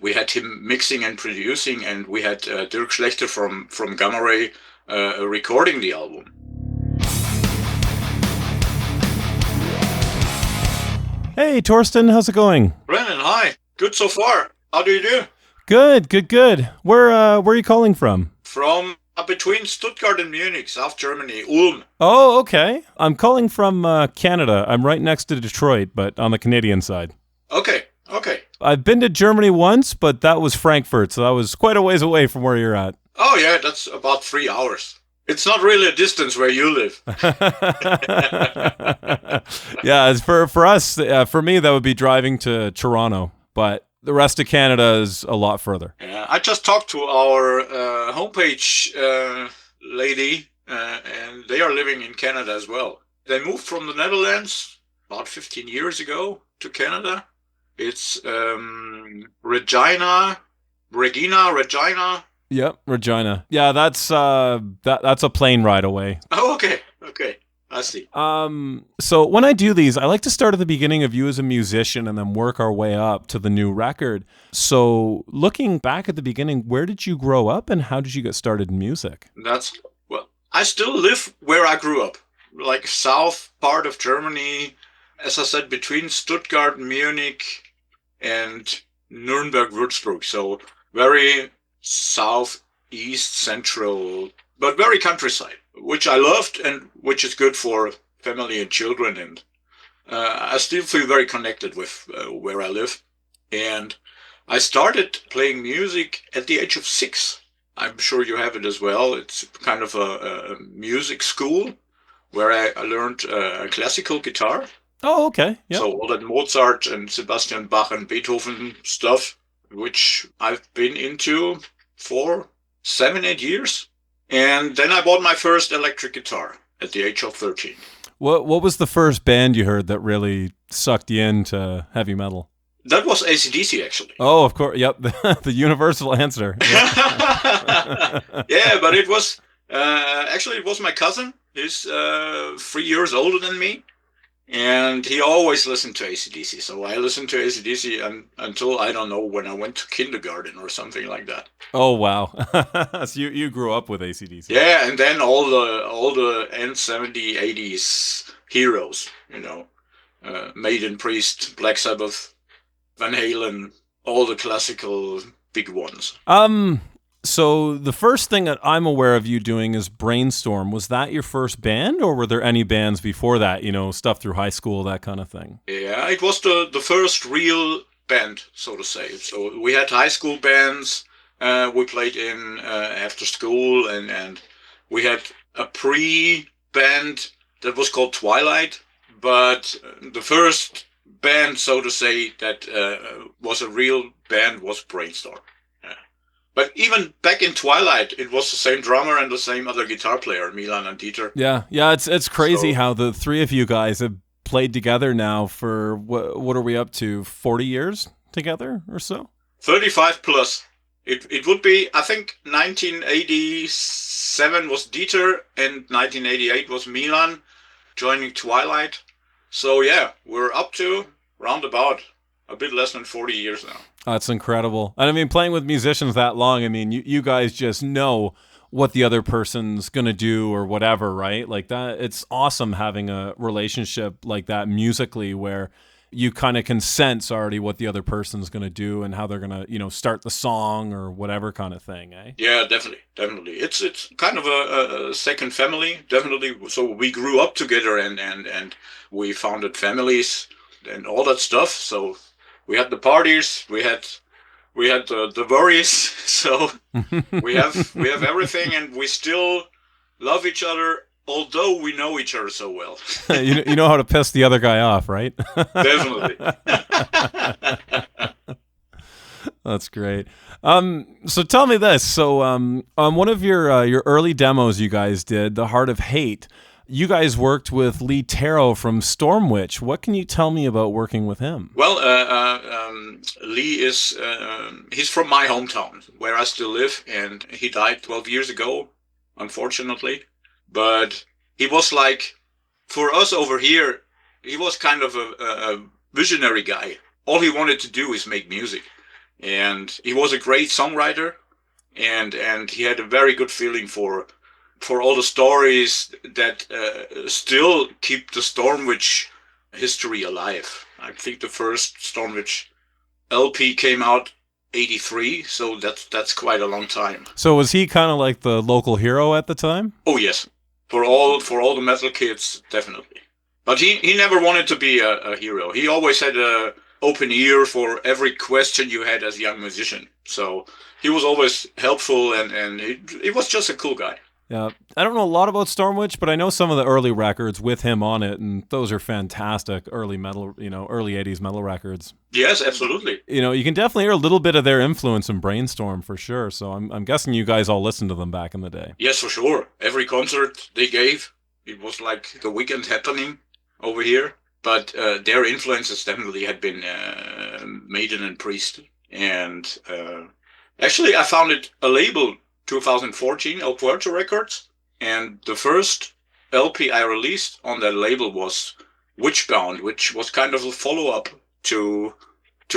We had him mixing and producing, and we had Dirk Schlächter from Gamma Ray recording the album. Hey, Torsten, how's it going? Brennan, hi. Good so far. How do you do? Good. Where are you calling from? From between Stuttgart and Munich, South Germany, Ulm. Oh, okay. I'm calling from Canada. I'm right next to Detroit, but on the Canadian side. Okay. I've been to Germany once, but that was Frankfurt, so I was quite a ways away from where you're at. Oh, yeah, that's about 3 hours. It's not really a distance where you live. Yeah, it's for us, for me, that would be driving to Toronto, but the rest of Canada is a lot further. Yeah, I just talked to our homepage lady, and they are living in Canada as well. They moved from the Netherlands about 15 years ago to Canada. It's Regina. Yep, Regina. Yeah, that's a plane ride away. Oh, okay. I see. So when I do these, I like to start at the beginning of you as a musician and then work our way up to the new record. So looking back at the beginning, where did you grow up and how did you get started in music? Well, I still live where I grew up, like south part of Germany, as I said, between Stuttgart, Munich, and Nuremberg, Würzburg. So very southeast central, but very countryside, which I loved and which is good for family and children. And I still feel very connected with where I live. And I started playing music at the age of 6. I'm sure you have it as well. It's kind of a music school where I learned classical guitar. Oh, okay. Yep. So all that Mozart and Sebastian Bach and Beethoven stuff, which I've been into for 7-8 years. And then I bought my first electric guitar at the age of 13. What was the first band you heard that really sucked you into heavy metal? That was AC/DC, actually. Oh, of course. Yep. The universal answer. Yep. Yeah, but it was actually it was my cousin. He's 3 years older than me. And he always listened to AC/DC. So I listened to AC/DC until, I don't know, when I went to kindergarten or something like that. Oh, wow. So you grew up with AC/DC. Yeah, and then all the end 70s, 80s heroes, Maiden, Priest, Black Sabbath, Van Halen, all the classical big ones. So the first thing that I'm aware of you doing is Brainstorm. Was that your first band, or were there any bands before that, stuff through high school, that kind of thing? Yeah, it was the first real band, so to say. So we had high school bands we played in after school, and we had a pre-band that was called Twilight, but the first band, so to say, that was a real band was Brainstorm. But even back in Twilight, it was the same drummer and the same other guitar player, Milan and Dieter. Yeah, it's crazy how the three of you guys have played together now for, what are we up to, 40 years together or so? 35 plus. It would be, I think, 1987 was Dieter and 1988 was Milan joining Twilight. So yeah, we're up to roundabout a bit less than 40 years now. That's incredible. And I mean, playing with musicians that long, I mean, you guys just know what the other person's going to do or whatever, right? Like that, it's awesome having a relationship like that musically where you kind of can sense already what the other person's going to do and how they're going to, start the song or whatever kind of thing, eh? Yeah, definitely. It's kind of a second family, definitely. So we grew up together and we founded families and all that stuff. So we had the parties, we had the worries, so we have everything, and we still love each other, although we know each other so well. you know how to piss the other guy off, right? Definitely. That's great. So tell me this. So on one of your early demos you guys did, The Heart of Hate, you guys worked with Lee Tarot from Stormwitch. What can you tell me about working with him? Well, Lee is he's from my hometown, where I still live, and he died 12 years ago, unfortunately. But he was like, for us over here, he was kind of a visionary guy. All he wanted to do is make music. And he was a great songwriter, and he had a very good feeling for all the stories that still keep the Stormwitch history alive. I think the first Stormwitch LP came out 83, so that's quite a long time. So was he kind of like the local hero at the time? Oh yes, for all the metal kids, definitely. But he never wanted to be a hero. He always had a open ear for every question you had as a young musician. So he was always helpful, and he was just a cool guy. Yeah, I don't know a lot about Stormwitch, but I know some of the early records with him on it, and those are fantastic early metal, early 80s metal records. Yes, absolutely. You can definitely hear a little bit of their influence in Brainstorm for sure. So I'm guessing you guys all listened to them back in the day. Yes, for sure. Every concert they gave, it was like the weekend happening over here. But their influences definitely had been Maiden and Priest. And actually, I founded a label 2014, El Puerto Records, and the first LP I released on that label was Witchbound, which was kind of a follow-up to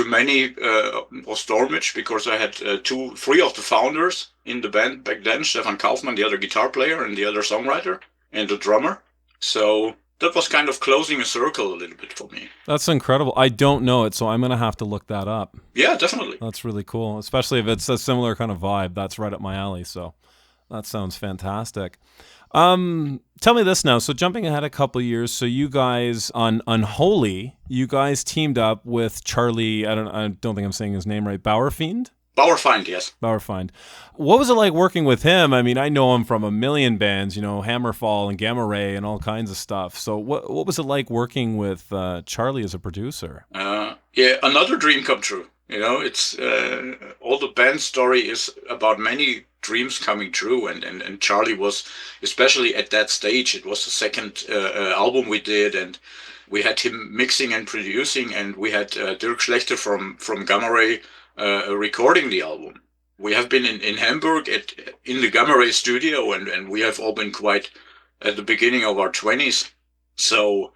many of Stormwitch, because I had three of the founders in the band back then, Stefan Kaufmann, the other guitar player, and the other songwriter, and the drummer. So that was kind of closing a circle a little bit for me. That's incredible. I don't know it, so I'm going to have to look that up. Yeah, definitely. That's really cool, especially if it's a similar kind of vibe. That's right up my alley, so that sounds fantastic. Tell me this now. So jumping ahead a couple of years, so you guys on Unholy, you guys teamed up with Charlie, I don't think I'm saying his name right, Bauerfeind? Bauerfeind, yes. Bauerfeind. What was it like working with him? I mean, I know him from a million bands, Hammerfall and Gamma Ray and all kinds of stuff. So what was it like working with Charlie as a producer? Yeah, another dream come true. It's all the band story is about many dreams coming true, and Charlie was, especially at that stage, it was the second album we did, and we had him mixing and producing, and we had Dirk Schlächter from Gamma Ray recording the album. We have been in Hamburg in the Gamma Ray studio, and we have all been quite at the beginning of our 20s. So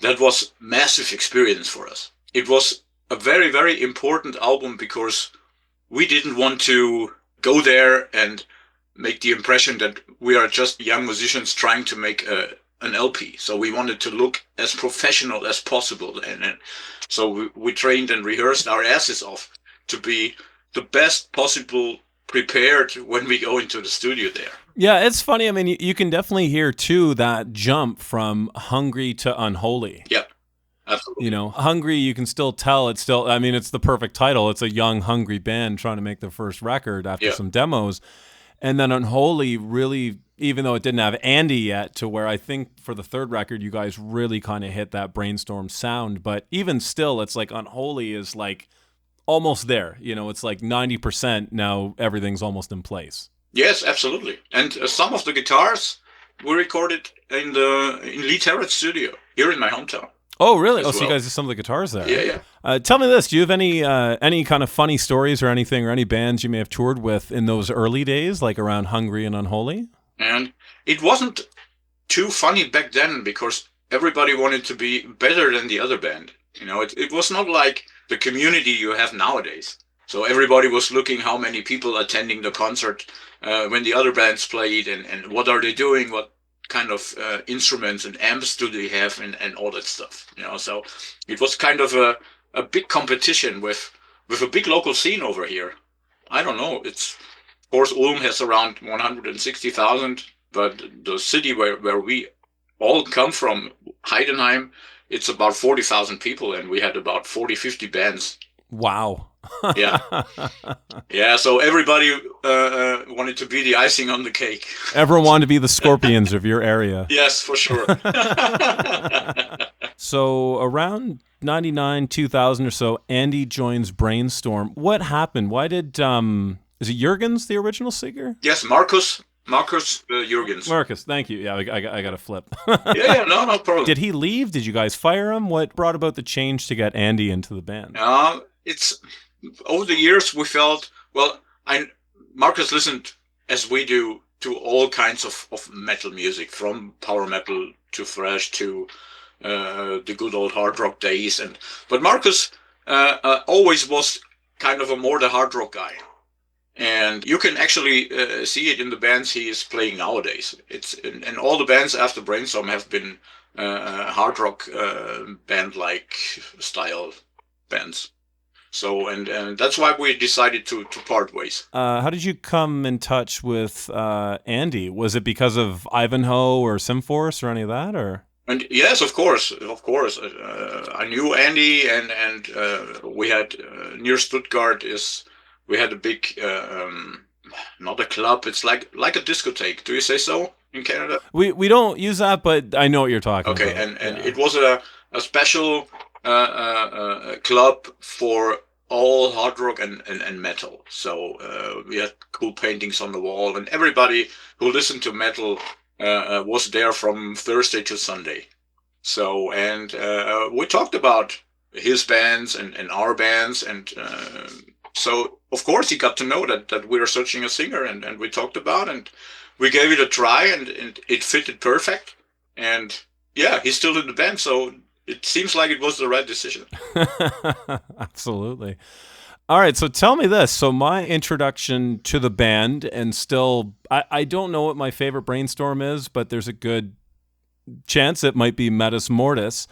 that was massive experience for us. It was a very, very important album because we didn't want to go there and make the impression that we are just young musicians trying to make an LP. So we wanted to look as professional as possible. And so we trained and rehearsed our asses off to be the best possible prepared when we go into the studio there. Yeah, it's funny. I mean, you can definitely hear, too, that jump from Hungry to Unholy. Yeah, absolutely. Hungry, you can still tell it's the perfect title. It's a young, hungry band trying to make their first record after some demos. And then Unholy really, even though it didn't have Andy yet, to where I think for the third record, you guys really kind of hit that Brainstorm sound. But even still, it's like Unholy is like almost there. It's like 90% now, everything's almost in place. Yes, absolutely. And some of the guitars were recorded in Lee Terrett's studio here in my hometown. Oh, really? So you guys did some of the guitars there? Yeah. Tell me this. Do you have any kind of funny stories or anything, or any bands you may have toured with in those early days, like around Hungry and Unholy? And it wasn't too funny back then because everybody wanted to be better than the other band. It was not like the community you have nowadays. So everybody was looking how many people attending the concert when the other bands played, and what are they doing, what kind of instruments and amps do they have, and all that stuff. So it was kind of a big competition with a big local scene over here. I don't know. Of course, Ulm has around 160,000, but the city where we all come from, Heidenheim, it's about 40,000 people, and we had about 50 bands. Wow. Yeah. Yeah, so everybody wanted to be the icing on the cake. Everyone wanted to be the Scorpions of your area. Yes, for sure. So around 99, 2000 or so, Andy joins Brainstorm. What happened? Why did, is it Jürgens, the original singer? Yes, Markus Jürgens. Marcus, thank you. Yeah, I got a flip. Yeah, no problem. Did he leave? Did you guys fire him? What brought about the change to get Andy into the band? It's over the years we felt, Marcus listened, as we do, to all kinds of metal music, from power metal to thrash to the good old hard rock days. But Marcus always was kind of a more the hard rock guy. And you can actually see it in the bands he is playing nowadays. And all the bands after Brainstorm have been hard rock band-like style bands. So, and that's why we decided to part ways. How did you come in touch with Andy? Was it because of Ivanhoe or Simforce or any of that, or? And yes, of course. I knew Andy, and we had near Stuttgart we had a big not a club. It's like a discotheque. Do you say so in Canada? We don't use that, but I know what you're talking about. Okay, and it was a special club for all hard rock and metal. So we had cool paintings on the wall, and everybody who listened to metal was there from Thursday to Sunday. So, and we talked about his bands and our bands, and so of course he got to know that we were searching a singer, and we talked about, and we gave it a try, and it fitted perfect. And yeah, he's still in the band, so it seems like it was the right decision. Absolutely. All right, so tell me this. So my introduction to the band, and still, I don't know what my favorite Brainstorm is, but there's a good chance it might be Metis Mortis.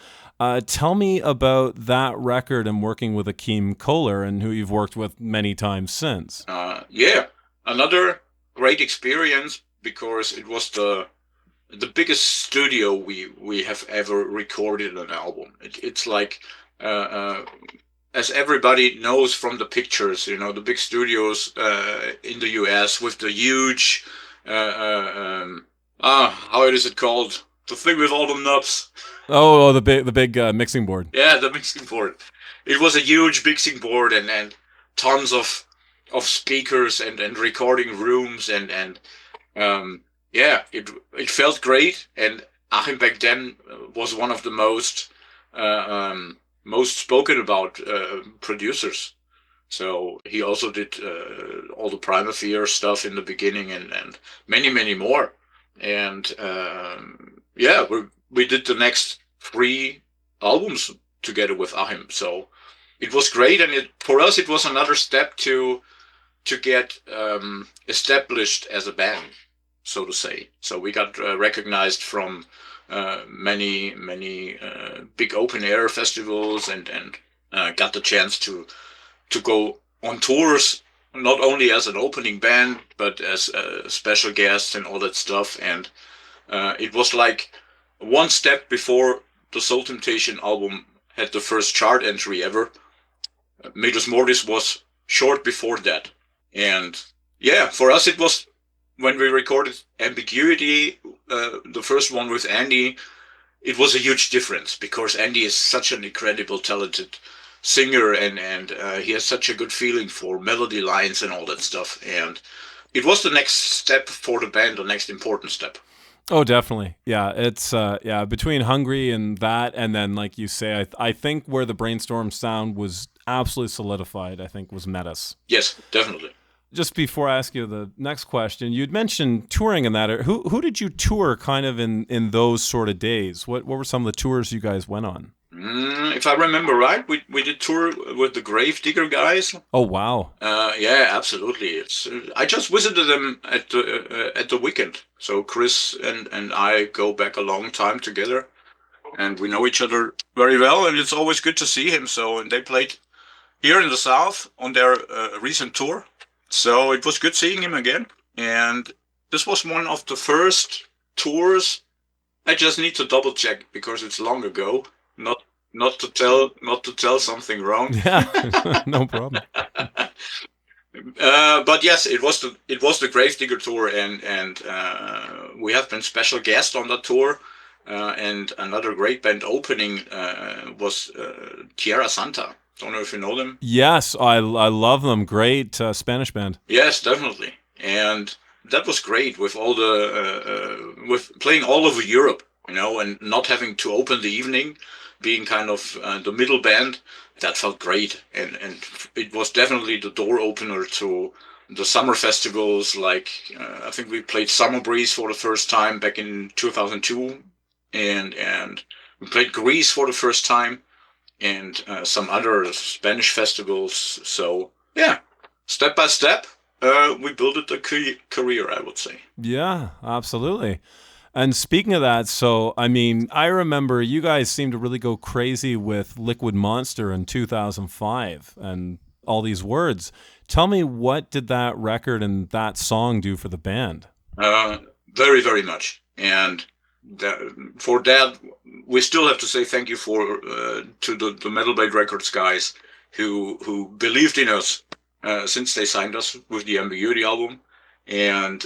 Tell me about that record and working with Achim Kohler, and who you've worked with many times since. Yeah, another great experience, because it was the biggest studio we have ever recorded an album. It's like, as everybody knows from the pictures, the big studios in the US with the huge, how is it called? The thing with all the knobs. Oh, the big mixing board. Yeah, the mixing board. It was a huge mixing board, and tons of speakers and recording rooms, and yeah, it felt great. And Achim back then was one of the most spoken about producers. So he also did all the Primal Fear stuff in the beginning, and many more. And yeah, we did the next 3 albums together with Achim. So it was great, and for us it was another step to get established as a band, so to say. So we got recognized from many big open air festivals, and got the chance to go on tours, not only as an opening band, but as special guests and all that stuff. And it was like one step before the Soul Temptation album had the first chart entry ever. Metis Mortis was short before that. And yeah, for us it was, when we recorded Ambiguity, the first one with Andy, it was a huge difference, because Andy is such an incredible, talented singer, and he has such a good feeling for melody lines and all that stuff. And it was the next step for the band, the next important step. Oh, definitely. Yeah, it's between Hungry and that, and then, like you say, I think where the Brainstorm sound was absolutely solidified, I think, was Metis. Yes, definitely. Just before I ask you the next question, you'd mentioned touring in that. Who did you tour kind of in those sort of days? What were some of the tours you guys went on? If I remember right, we did tour with the Gravedigger guys. Oh, wow. Yeah, absolutely. I just visited them at the weekend. So Chris and I go back a long time together, and we know each other very well, and it's always good to see him. And they played here in the South on their recent tour. So it was good seeing him again. And this was one of the first tours. I just need to double check, because it's long ago. Not to tell something wrong. Yeah, no problem. But yes, it was the Gravedigger tour, and we have been special guests on that tour. And another great band opening was Tierra Santa. Don't know if you know them. Yes, I love them. Great Spanish band. Yes, definitely. And that was great, with all with playing all over Europe, and not having to open the evening, being kind of the middle band. That felt great, and it was definitely the door opener to the summer festivals. Like I think we played Summer Breeze for the first time back in 2002, and we played Greece for the first time, and some other Spanish festivals. So Yeah, step by step, we built it a career, I would say. Yeah, absolutely. And speaking of that, so I mean, I remember you guys seemed to really go crazy with Liquid Monster in 2005 and all these words. Tell me, what did that record and that song do for the band? Uh, Very, very much. And for that, we still have to say thank you to the Metal Blade Records guys who believed in us since they signed us with the Ambiguity album, and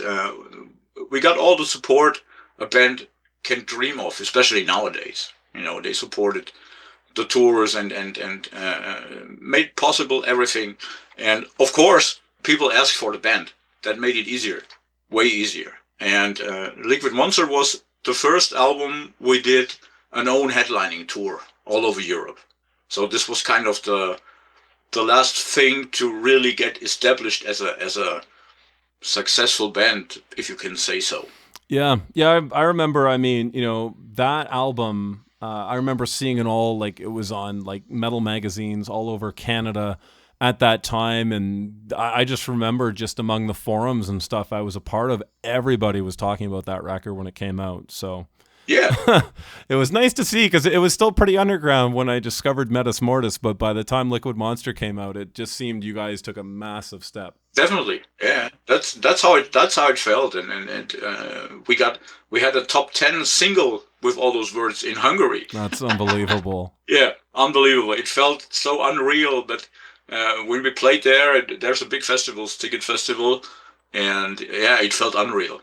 we got all the support a band can dream of, especially nowadays. They supported the tours and made possible everything, and of course, people asked for the band. That made it easier, way easier. And Liquid Monster was the first album we did an own headlining tour all over Europe. So this was kind of the last thing to really get established as a successful band, if you can say so. Yeah, yeah, I remember. I mean, that album. I remember seeing it all, like it was on like metal magazines all over Canada at that time, and I just remember just among the forums and stuff I was a part of, everybody was talking about that record when it came out. So Yeah, it was nice to see because it was still pretty underground when I discovered Metis Mortis, but by the time Liquid Monster came out, it just seemed you guys took a massive step. definitely. Yeah, that's how it felt, and we had a top 10 single with all those words in Hungary. That's unbelievable. Yeah, unbelievable. It felt so unreal, but when we played there, there's a big festival, Ticket Festival, and yeah, it felt unreal.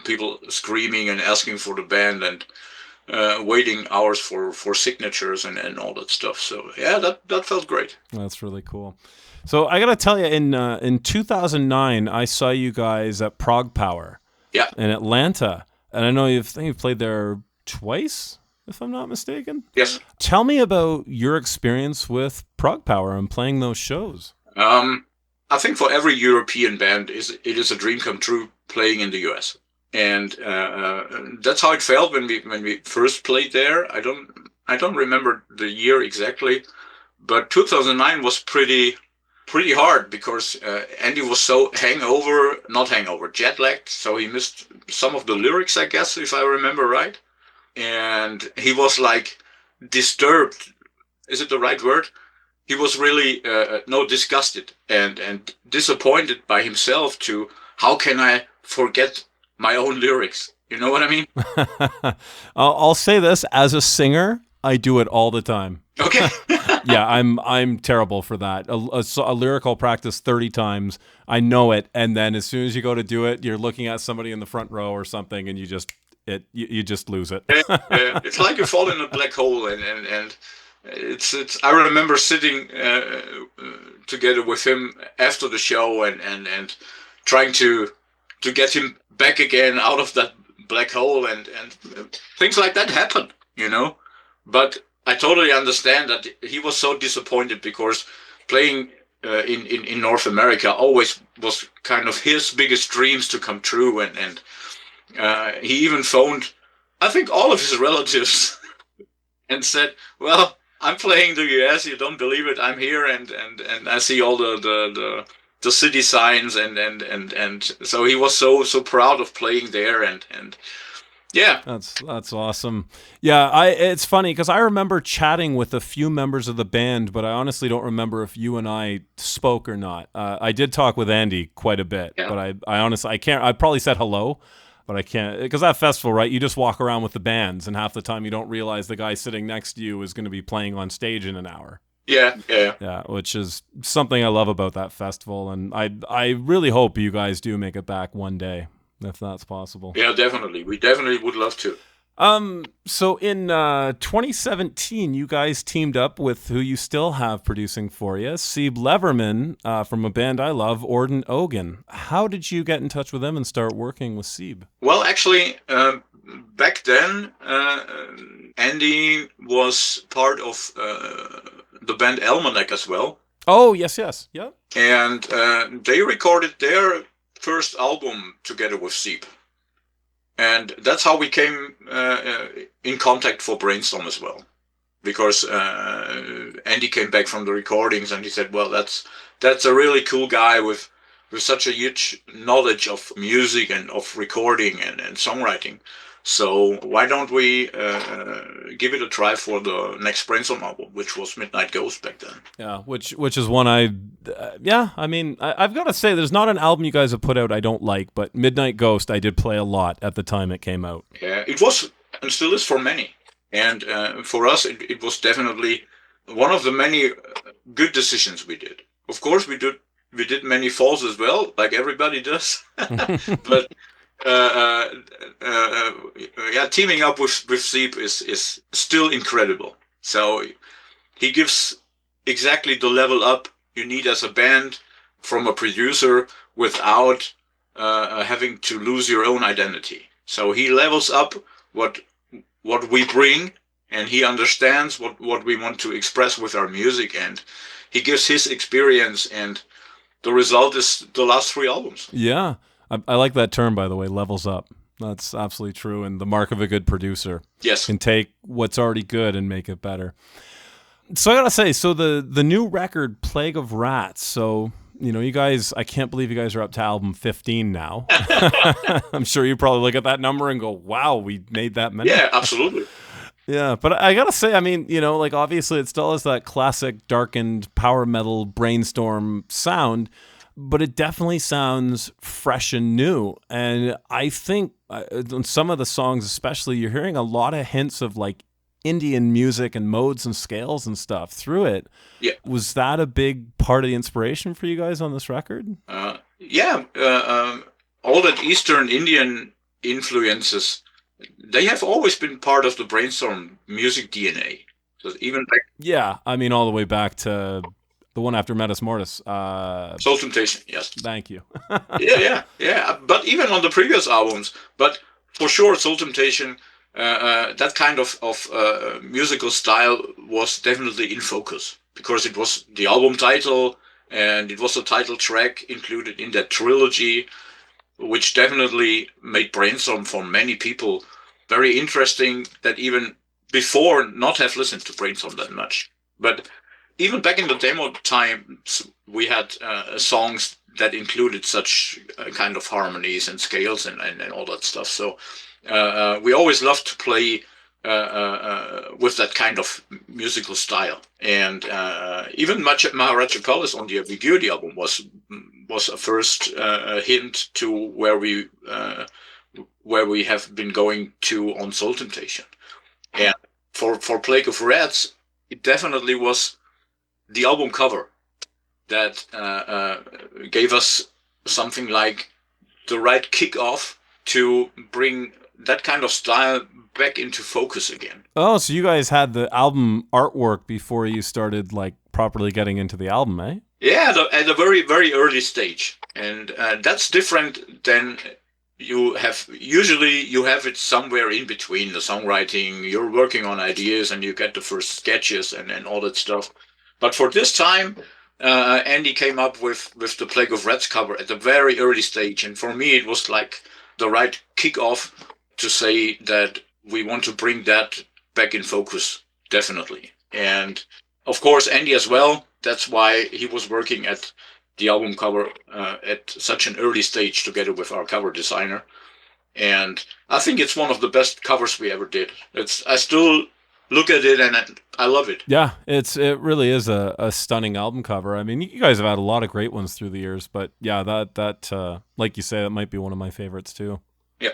People screaming and asking for the band and waiting hours for signatures and all that stuff. So yeah, that felt great. That's really cool. So I gotta tell you, in 2009, I saw you guys at ProgPower, Yeah. in Atlanta, and I know you've played there twice, if I'm not mistaken. Yes. Tell me about your experience with ProgPower and playing those shows. I think for every European band, it is a dream come true playing in the US, and that's how it felt when we first played there. I don't remember the year exactly, but 2009 was pretty hard because Andy was so not hangover, jet lagged, so he missed some of the lyrics, I guess, if I remember right, and he was like disturbed. Is it the right word? He was really no disgusted and disappointed by himself to how can I forget my own lyrics? You know what I mean? I'll say this, as a singer, I do it all the time. Okay. Yeah, I'm terrible for that. A lyric I'll practice 30 times. I know it, and then as soon as you go to do it, you're looking at somebody in the front row or something, and you just lose it. It's like you fall in a black hole, and it's. I remember sitting together with him after the show and trying to get him back again out of that black hole, and things like that happen, But I totally understand that he was so disappointed because playing in North America always was kind of his biggest dreams to come true, and he even phoned, I think, all of his relatives and said, "Well, I'm playing the US. You don't believe it. I'm here, and I see all the city signs, and so he was so proud of playing there, and yeah, that's awesome. Yeah, it's funny because I remember chatting with a few members of the band, but I honestly don't remember if you and I spoke or not. I did talk with Andy quite a bit, Yeah. but I honestly I can't. I probably said hello. But I can't, because that festival, right? You just walk around with the bands, and half the time you don't realize the guy sitting next to you is going to be playing on stage in an hour. Yeah. Yeah, which is something I love about that festival, and I really hope you guys do make it back one day, if that's possible. Yeah, definitely. We definitely would love to. So in 2017, you guys teamed up with who you still have producing for you, Seeb Levermann, from a band I love, Orden Ogan. How did you get in touch with them and start working with Seeb? Well, actually, back then, Andy was part of the band Elmanek as well. Oh, yes, yeah. And they recorded their first album together with Seeb. And that's how we came in contact for Brainstorm as well. because Andy came back from the recordings and he said, well, that's a really cool guy with such a huge knowledge of music and of recording and songwriting. So why don't we give it a try for the next Brainstorm album, which was Midnight Ghost back then. Yeah, which is one I mean, I've got to say, there's not an album you guys have put out I don't like, but Midnight Ghost I did play a lot at the time it came out. Yeah, it was and still is for many. And for us, it was definitely one of the many good decisions we did. Of course, we did many falls as well, like everybody does. But teaming up with Seeb is still incredible. So he gives exactly the level up you need as a band from a producer without having to lose your own identity. So he levels up what we bring, and he understands what we want to express with our music, and he gives his experience, and the result is the last 3 albums. Yeah. I like that term, by the way, levels up. That's absolutely true, and the mark of a good producer. Yes. Can take what's already good and make it better. So I gotta say, so the new record, Plague of Rats, so, you know, you guys, I can't believe you guys are up to album 15 now. I'm sure you probably look at that number and go, wow, we made that many. Yeah, absolutely. Yeah, but I gotta say, I mean, you know, like, obviously it still has that classic darkened power metal Brainstorm sound, but it definitely sounds fresh and new. And I think on some of the songs especially, you're hearing a lot of hints of like Indian music and modes and scales and stuff through it. Yeah. Was that a big part of the inspiration for you guys on this record? Yeah. All that Eastern Indian influences, they have always been part of the Brainstorm music DNA. So even back... Yeah, I mean, all the way back to the one after Metis Mortis. Soul Temptation, yes. Thank you. yeah. But even on the previous albums, but for sure, Soul Temptation, that kind of musical style was definitely in focus, because it was the album title and it was the title track included in that trilogy, which definitely made Brainstorm for many people very interesting, that even before not have listened to Brainstorm that much. But even back in the demo times, we had songs that included such kind of harmonies and scales and all that stuff. So we always loved to play with that kind of musical style. And even Maharaja Palace on the Ambiguity album was a first hint to where we have been going to on Soul Temptation. And for Plague of Rats, it definitely was the album cover that gave us something like the right kickoff to bring that kind of style back into focus again. Oh, so you guys had the album artwork before you started like properly getting into the album, eh? Yeah, at a very, very early stage. And that's different than you have. Usually you have it somewhere in between the songwriting, you're working on ideas and you get the first sketches and all that stuff. But for this time, Andy came up with the Plague of Rats cover at a very early stage. And for me, it was like the right kickoff to say that we want to bring that back in focus, definitely. And of course, Andy as well. That's why he was working at the album cover at such an early stage together with our cover designer. And I think it's one of the best covers we ever did. I still look at it and I love it. Yeah, it really is a stunning album cover. I mean, you guys have had a lot of great ones through the years, but yeah, that like you say, that might be one of my favorites too. Yeah.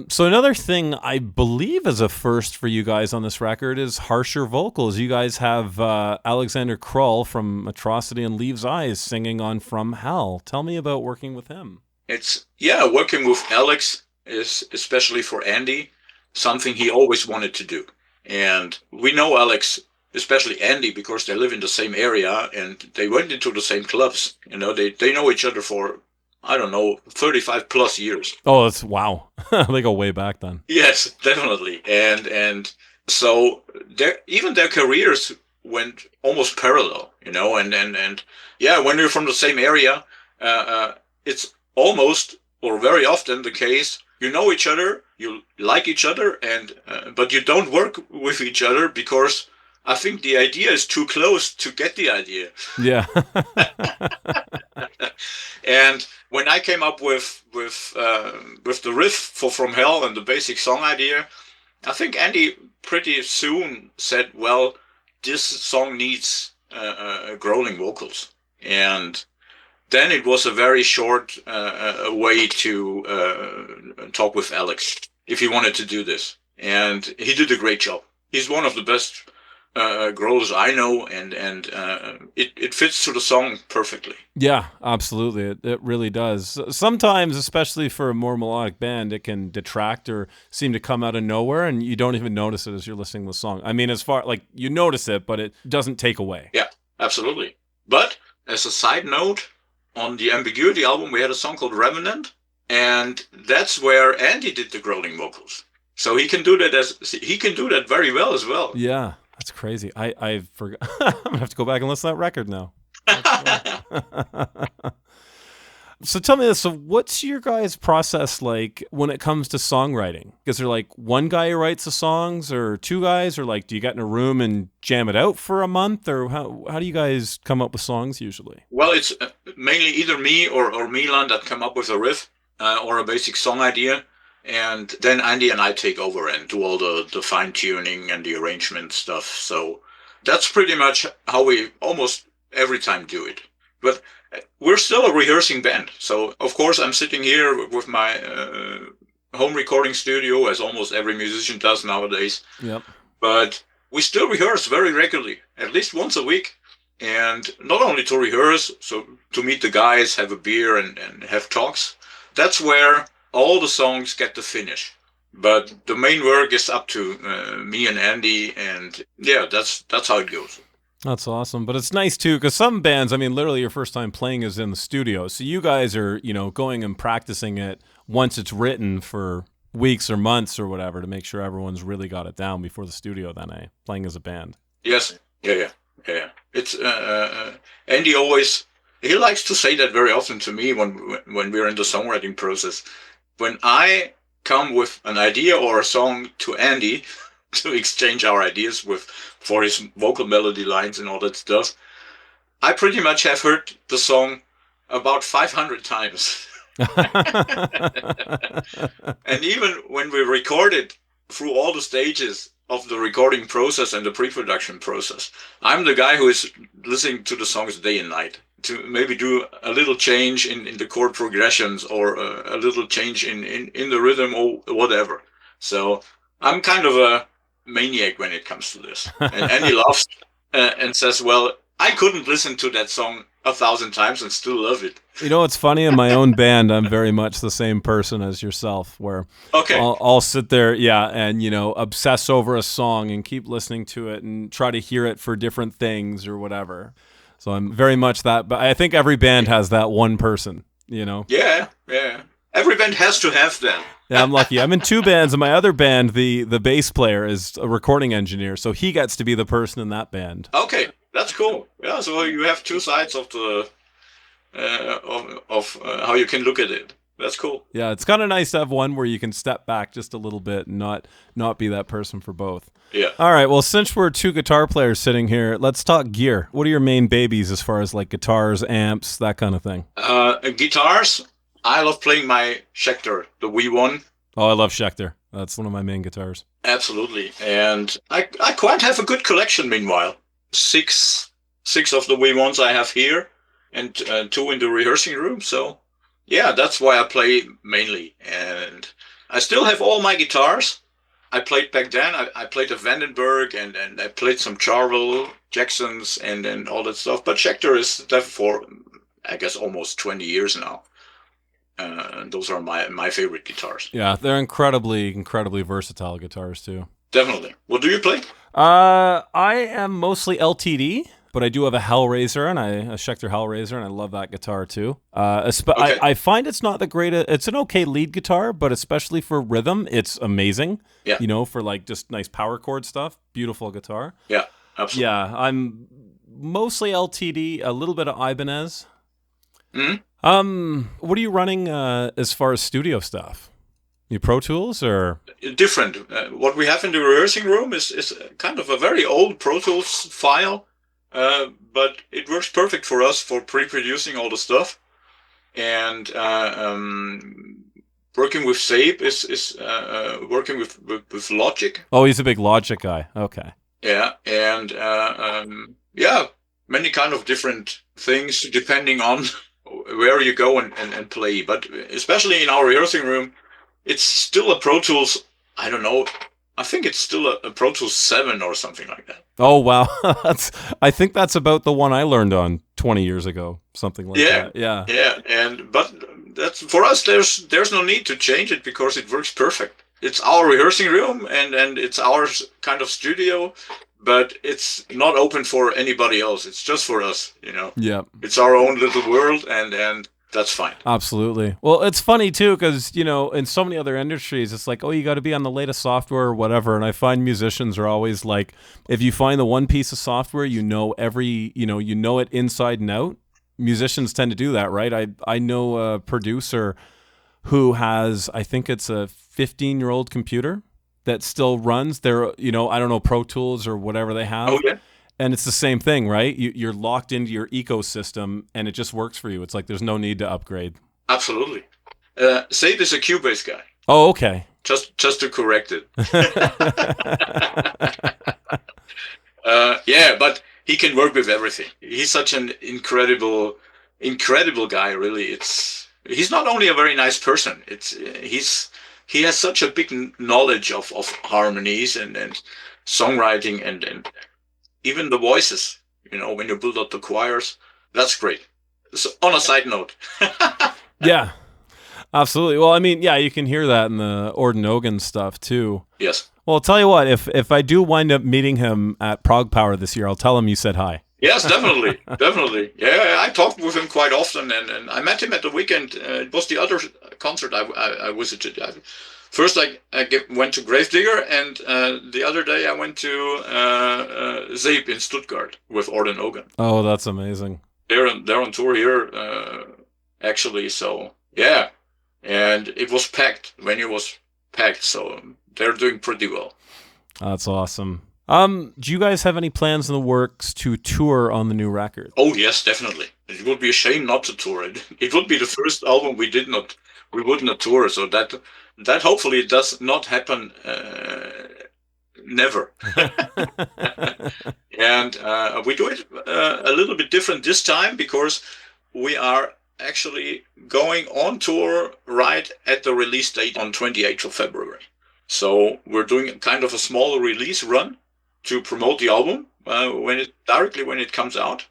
So another thing I believe is a first for you guys on this record is harsher vocals. You guys have Alexander Krull from Atrocity and Leaves Eyes singing on From Hell. Tell me about working with him. Working with Alex is, especially for Andy, something he always wanted to do. And we know Alex, especially Andy, because they live in the same area and they went into the same clubs. You know, they know each other for, I don't know, 35 plus years. Oh, that's wow. They go way back then. Yes, definitely. And so even their careers went almost parallel, you know, and yeah, when you're from the same area, it's almost or very often the case, you know each other, you like each other, and but you don't work with each other because I think the idea is too close to get the idea. Yeah. And when I came up with the riff for From Hell and the basic song idea, I think Andy pretty soon said, "Well, this song needs growling vocals," and then it was a very short way to talk with Alex if he wanted to do this, and he did a great job. He's one of the best growlers I know, and it fits to the song perfectly. Yeah, absolutely. It really does. Sometimes, especially for a more melodic band, it can detract or seem to come out of nowhere, and you don't even notice it as you're listening to the song. I mean, as far like you notice it, but it doesn't take away. Yeah, absolutely. But as a side note, on the Ambiguity album, we had a song called Revenant, and that's where Andy did the growling vocals. So he can do that very well as well. Yeah, that's crazy. I forgot. I'm gonna have to go back and listen to that record now. So tell me this. So what's your guys' process like when it comes to songwriting? Is there like one guy who writes the songs, or two guys, or like do you get in a room and jam it out for a month, or how do you guys come up with songs usually? Well, it's mainly either me or Milan that come up with a riff or a basic song idea, and then Andy and I take over and do all the fine tuning and the arrangement stuff. So that's pretty much how we almost every time do it. But we're still a rehearsing band. So, of course, I'm sitting here with my home recording studio, as almost every musician does nowadays. Yep. But we still rehearse very regularly, at least once a week. And not only to rehearse, so to meet the guys, have a beer and have talks. That's where all the songs get the finish. But the main work is up to me and Andy. And yeah, that's how it goes. That's awesome. But it's nice too, because some bands, I mean, literally your first time playing is in the studio. So you guys are, going and practicing it once it's written for weeks or months or whatever to make sure everyone's really got it down before the studio then, playing as a band. Yes. Yeah. It's Andy always, he likes to say that very often to me when we're in the songwriting process. When I come with an idea or a song to Andy to exchange our ideas for his vocal melody lines and all that stuff, I pretty much have heard the song about 500 times. And even when we record it through all the stages of the recording process and the pre-production process, I'm the guy who is listening to the songs day and night to maybe do a little change in the chord progressions or a little change in the rhythm or whatever. So I'm kind of a maniac when it comes to this. And he laughs and says, well, I couldn't listen to that song 1,000 times and still love it. It's funny, in my own band, I'm very much the same person as yourself, where I'll sit there, and, obsess over a song and keep listening to it and try to hear it for different things or whatever. So I'm very much that, but I think every band has that one person, Yeah. Every band has to have that. Yeah, I'm lucky. I'm in two bands, and my other band, the bass player is a recording engineer, so he gets to be the person in that band. Okay, that's cool. Yeah, so you have two sides of the how you can look at it. That's cool. Yeah, it's kind of nice to have one where you can step back just a little bit and not be that person for both. Yeah. All right, well, since we're two guitar players sitting here, let's talk gear. What are your main babies as far as like guitars, amps, that kind of thing? Guitars, I love playing my Schlächter, the V1. Oh, I love Schlächter. That's one of my main guitars. Absolutely. And I quite have a good collection meanwhile. Six of the V1s I have here and two in the rehearsing room. So yeah, that's why I play mainly. And I still have all my guitars. I played back then. I played a Vandenberg and I played some Charvel, Jacksons and all that stuff. But Schlächter is there for, I guess, almost 20 years now. Those are my favorite guitars. Yeah, they're incredibly versatile guitars too. Definitely. What do you play? I am mostly LTD, but I do have a Hellraiser and a Schlächter Hellraiser, and I love that guitar too. I find it's not the greatest. It's an okay lead guitar, but especially for rhythm, it's amazing. Yeah. For like just nice power chord stuff. Beautiful guitar. Yeah, absolutely. Yeah, I'm mostly LTD, a little bit of Ibanez. Mm-hmm. What are you running as far as studio stuff? You Pro Tools or? Different. What we have in the rehearsing room is kind of a very old Pro Tools file, but it works perfect for us for pre-producing all the stuff. And working with Seeb is working with Logic. Oh, he's a big Logic guy. Okay. Yeah, and yeah, many kind of different things depending on where you go and play. But especially in our rehearsing room, it's still a Pro Tools. I don't know. I think it's still a Pro Tools 7 or something like that. Oh wow, I think that's about the one I learned on 20 years ago, something like that. Yeah. Yeah, but that's for us. There's no need to change it because it works perfect. It's our rehearsing room and it's our kind of studio, but it's not open for anybody else. It's just for us, you know. Yeah. It's our own little world, and that's fine. Absolutely. Well, it's funny too because you know in so many other industries, it's like, oh, you got to be on the latest software or whatever. And I find musicians are always like, if you find the one piece of software, you know it inside and out. Musicians tend to do that, right? I know a producer who has, I think it's a 15-year-old computer that still runs their, I don't know, Pro Tools or whatever they have. Oh, yeah. And it's the same thing, right? You're locked into your ecosystem and it just works for you. It's like there's no need to upgrade. Absolutely. Seib is a Cubase guy. Oh, okay. Just to correct it. Yeah, but he can work with everything. He's such an incredible guy, really. He's not only a very nice person, he has such a big knowledge of harmonies and songwriting and even the voices, when you build up the choirs. That's great. So, on a side note. Yeah, absolutely. Well, I mean, yeah, you can hear that in the Orden Ogan stuff too. Yes. Well, I'll tell you what, if I do wind up meeting him at ProgPower this year, I'll tell him you said hi. Yes, definitely. Definitely. Yeah, I talked with him quite often, and I met him at the weekend. It was the other concert I visited. First, I went to Gravedigger, and the other day I went to Seeb in Stuttgart with Orden Ogan. Oh, that's amazing. They're on tour here, actually, so yeah. And it was packed. The venue was packed, so they're doing pretty well. That's awesome. Do you guys have any plans in the works to tour on the new record? Oh yes, definitely. It would be a shame not to tour it. It would be the first album we would not tour, so that hopefully does not happen. Never. And we do it a little bit different this time because we are actually going on tour right at the release date on 28th of February. So we're doing kind of a small release run to promote the album when it comes out.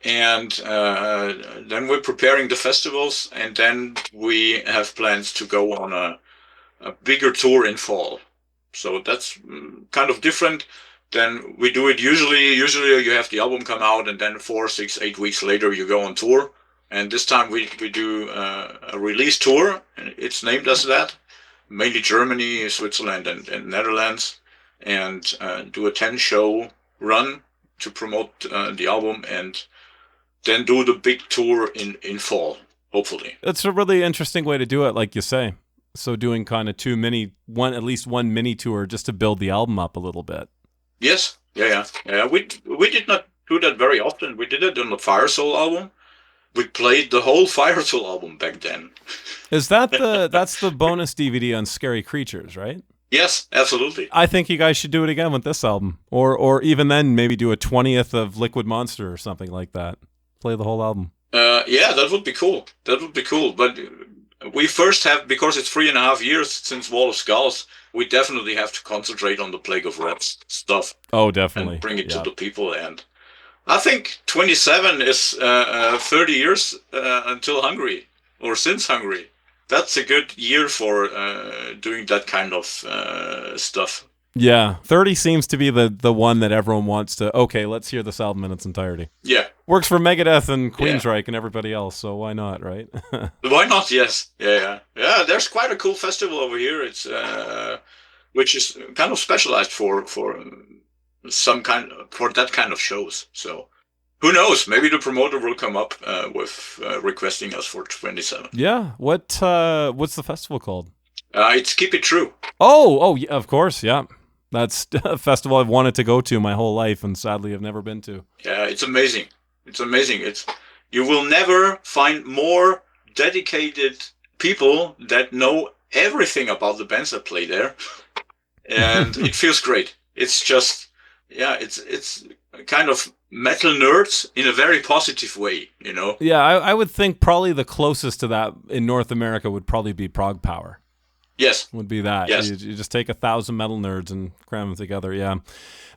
And then we're preparing the festivals, and then we have plans to go on a bigger tour in fall. So that's kind of different than we do it usually. Usually you have the album come out, and then 4, 6, 8 weeks later you go on tour. And this time we do a release tour, and it's named as that. Mainly Germany, Switzerland, and Netherlands, and do a 10-show run to promote the album, and then do the big tour in fall, hopefully. It's a really interesting way to do it, like you say. So doing kind of at least one mini tour just to build the album up a little bit. Yes, yeah. We did not do that very often. We did it on the Fire Soul album. We played the whole Fire Soul album back then. Is that that's the bonus DVD on Scary Creatures, right? Yes, absolutely. I think you guys should do it again with this album, or even then maybe do a 20th of Liquid Monster or something like that. Play the whole album. Yeah, that would be cool. But we first have, because it's 3.5 years since Wall of Skulls, we definitely have to concentrate on the Plague of Rats stuff. Oh, definitely. And bring it to the people. And I think 27 is 30 years until Hungary, or since Hungary. That's a good year for doing that kind of stuff. Yeah, 30 seems to be the one that everyone wants to, okay, let's hear this album in its entirety. Yeah. Works for Megadeth and Queensryche and everybody else, so why not, right? Why not, yes. Yeah, there's quite a cool festival over here. It's which is kind of specialized for that kind of shows. So who knows? Maybe the promoter will come up with requesting us for 27. Yeah. What's the festival called? It's Keep It True. Oh, yeah, of course, yeah. That's a festival I've wanted to go to my whole life, and sadly I've never been to. Yeah, it's amazing. It's amazing. You will never find more dedicated people that know everything about the bands that play there, and it feels great. It's just, yeah, it's kind of metal nerds in a very positive way, you know? Yeah, I would think probably the closest to that in North America would probably be ProgPower. Yes. Would be that. Yes. You just take 1,000 metal nerds and cram them together, yeah.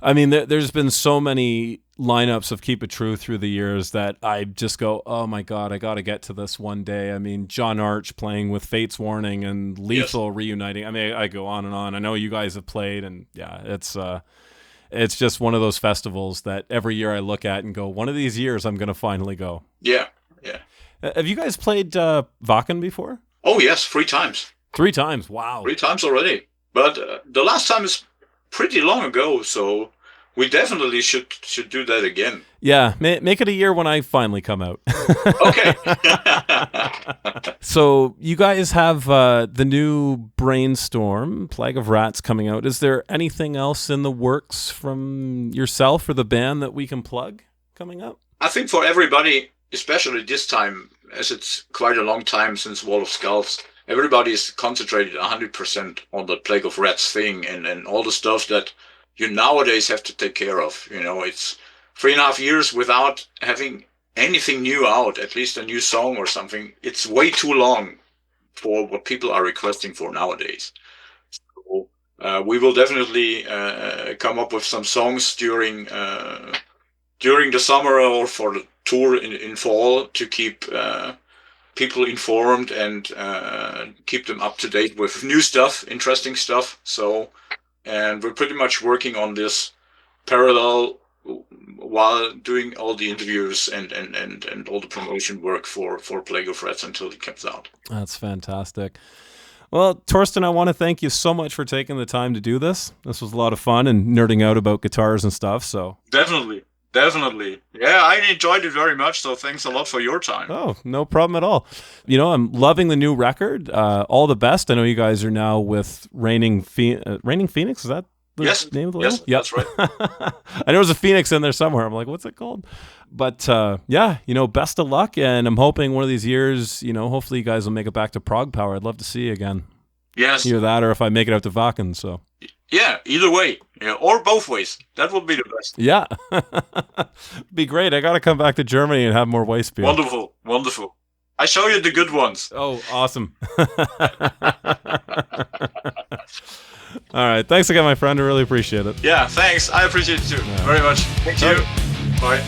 I mean, there's been so many lineups of Keep It True through the years that I just go, oh my God, I got to get to this one day. I mean, John Arch playing with Fate's Warning and Lethal reuniting. I mean, I go on and on. I know you guys have played, and yeah, it's just one of those festivals that every year I look at and go, one of these years I'm going to finally go. Yeah, yeah. Have you guys played Wacken before? Oh, yes, 3 times. 3 times, wow. 3 times already. But the last time is pretty long ago, so we definitely should do that again. Yeah, make it a year when I finally come out. Okay. So you guys have the new Brainstorm, Plague of Rats, coming out. Is there anything else in the works from yourself or the band that we can plug coming up? I think for everybody, especially this time, as it's quite a long time since Wall of Skulls, everybody is concentrated 100% on the Plague of Rats thing and all the stuff that you nowadays have to take care of. You know, it's 3.5 years without having anything new out, at least a new song or something. It's way too long for what people are requesting for nowadays. So we will definitely come up with some songs during the summer or for the tour in fall to keep people informed and keep them up to date with new stuff, interesting stuff. So, and we're pretty much working on this parallel while doing all the interviews and all the promotion work for Plague of Rats until it comes out. That's fantastic. Well, Torsten, I want to thank you so much for taking the time to do this. This was a lot of fun and nerding out about guitars and stuff. So Definitely. Yeah, I enjoyed it very much, so thanks a lot for your time. Oh, no problem at all. You know, I'm loving the new record. All the best. I know you guys are now with Reigning Phoenix. Is that the name of the label? Yes, that's right. I know there's a Phoenix in there somewhere. I'm like, what's it called? But yeah, you know, best of luck. And I'm hoping one of these years, you know, hopefully you guys will make it back to ProgPower. I'd love to see you again. Yes. Either that or if I make it out to Wacken. So. Yeah, either way. Yeah, or both ways. That would be the best. Yeah. Be great. I got to come back to Germany and have more Weissbier. Wonderful. I show you the good ones. Oh, awesome. All right. Thanks again, my friend. I really appreciate it. Yeah, thanks. I appreciate it too. Very much. Thank you. Bye.